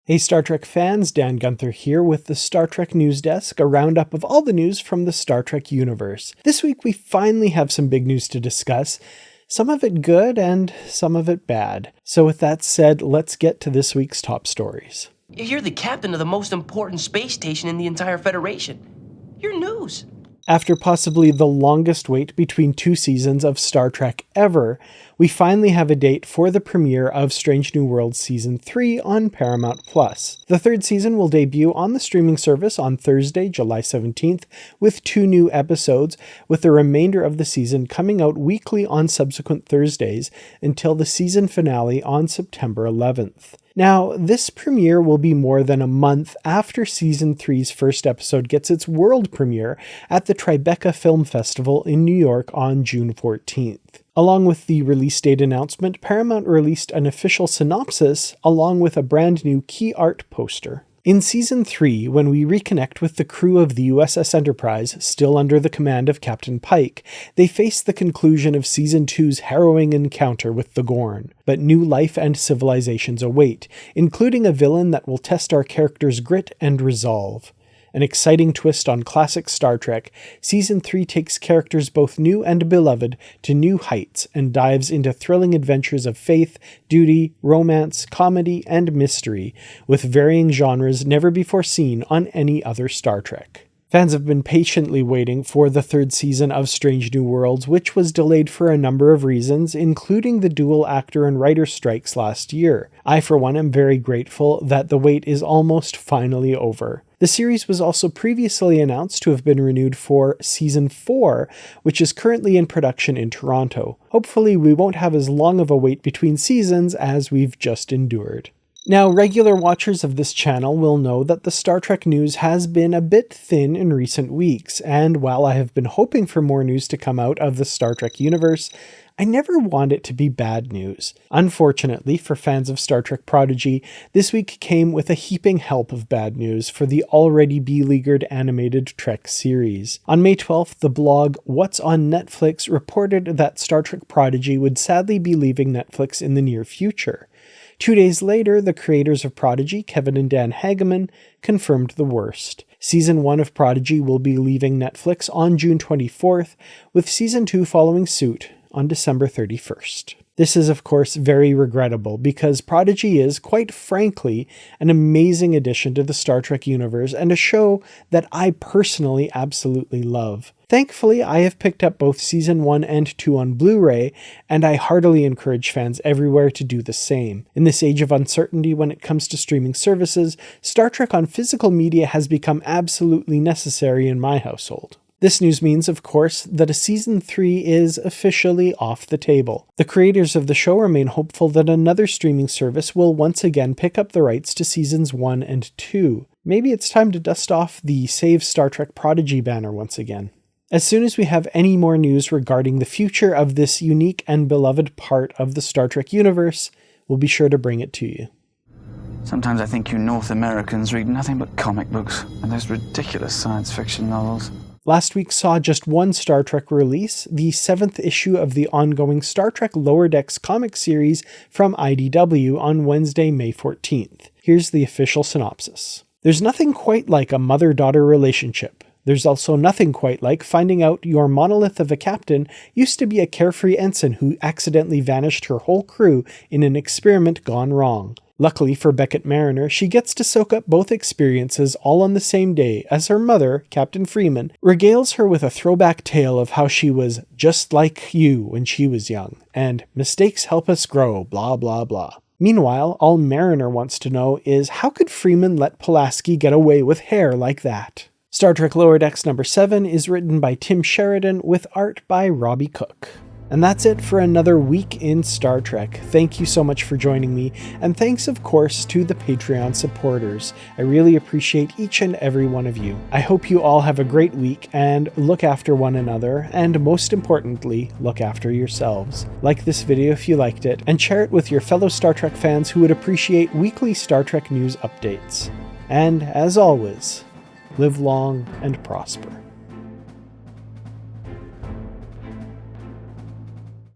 Hey Star Trek fans, Dan Gunther here with the Star Trek News Desk, a roundup of all the news from the Star Trek universe. This week we finally have some big news to discuss, some of it good and some of it bad. So with that said, let's get to this week's top stories. You're the captain of the most important space station in the entire Federation. You're news. After possibly the longest wait between 2 seasons of Star Trek ever, we finally have a date for the premiere of Strange New Worlds Season 3 on Paramount Plus. The 3rd season will debut on the streaming service on Thursday, July 17th, with 2 new episodes, with the remainder of the season coming out weekly on subsequent Thursdays until the season finale on September 11th. Now, this premiere will be more than a month after Season 3's first episode gets its world premiere at the Tribeca Film Festival in New York on June 14th. Along with the release date announcement, Paramount released an official synopsis along with a brand new key art poster. In Season 3, when we reconnect with the crew of the USS Enterprise, still under the command of Captain Pike, they face the conclusion of Season 2's harrowing encounter with the Gorn. But new life and civilizations await, including a villain that will test our characters' grit and resolve. An exciting twist on classic Star Trek, Season 3 takes characters both new and beloved to new heights and dives into thrilling adventures of faith, duty, romance, comedy, and mystery, with varying genres never before seen on any other Star Trek. Fans have been patiently waiting for the 3rd season of Strange New Worlds, which was delayed for a number of reasons, including the dual actor and writer strikes last year. I, for one, am very grateful that the wait is almost finally over. The series was also previously announced to have been renewed for Season 4, which is currently in production in Toronto. Hopefully we won't have as long of a wait between seasons as we've just endured. Now, regular watchers of this channel will know that the Star Trek news has been a bit thin in recent weeks, and while I have been hoping for more news to come out of the Star Trek universe, I never want it to be bad news. Unfortunately, for fans of Star Trek Prodigy, this week came with a heaping help of bad news for the already beleaguered animated Trek series. On May 12th, the blog What's on Netflix reported that Star Trek Prodigy would sadly be leaving Netflix in the near future. 2 days later, the creators of Prodigy, Kevin and Dan Hageman, confirmed the worst. Season 1 of Prodigy will be leaving Netflix on June 24th, with Season 2 following suit on December 31st. This is of course very regrettable because Prodigy is, quite frankly, an amazing addition to the Star Trek universe and a show that I personally absolutely love. Thankfully, I have picked up both Season 1 and 2 on Blu-ray, and I heartily encourage fans everywhere to do the same. In this age of uncertainty when it comes to streaming services, Star Trek on physical media has become absolutely necessary in my household. This news means, of course, that a Season 3 is officially off the table. The creators of the show remain hopeful that another streaming service will once again pick up the rights to Seasons 1 and 2. Maybe it's time to dust off the Save Star Trek Prodigy banner once again. As soon as we have any more news regarding the future of this unique and beloved part of the Star Trek universe, we'll be sure to bring it to you. Sometimes I think you North Americans read nothing but comic books and those ridiculous science fiction novels. Last week saw just one Star Trek release, the 7th issue of the ongoing Star Trek Lower Decks comic series from IDW on Wednesday, May 14th. Here's the official synopsis. There's nothing quite like a mother-daughter relationship. There's also nothing quite like finding out your monolith of a captain used to be a carefree ensign who accidentally vanished her whole crew in an experiment gone wrong. Luckily for Beckett Mariner, she gets to soak up both experiences all on the same day as her mother, Captain Freeman, regales her with a throwback tale of how she was just like you when she was young, and mistakes help us grow, blah blah blah. Meanwhile, all Mariner wants to know is how could Freeman let Pulaski get away with hair like that? Star Trek Lower Decks number 7 is written by Tim Sheridan with art by Robby Cook. And that's it for another week in Star Trek. Thank you so much for joining me, and thanks of course to the Patreon supporters. I really appreciate each and every one of you. I hope you all have a great week and look after one another, and most importantly, look after yourselves. Like this video if you liked it, and share it with your fellow Star Trek fans who would appreciate weekly Star Trek news updates. And as always, live long and prosper.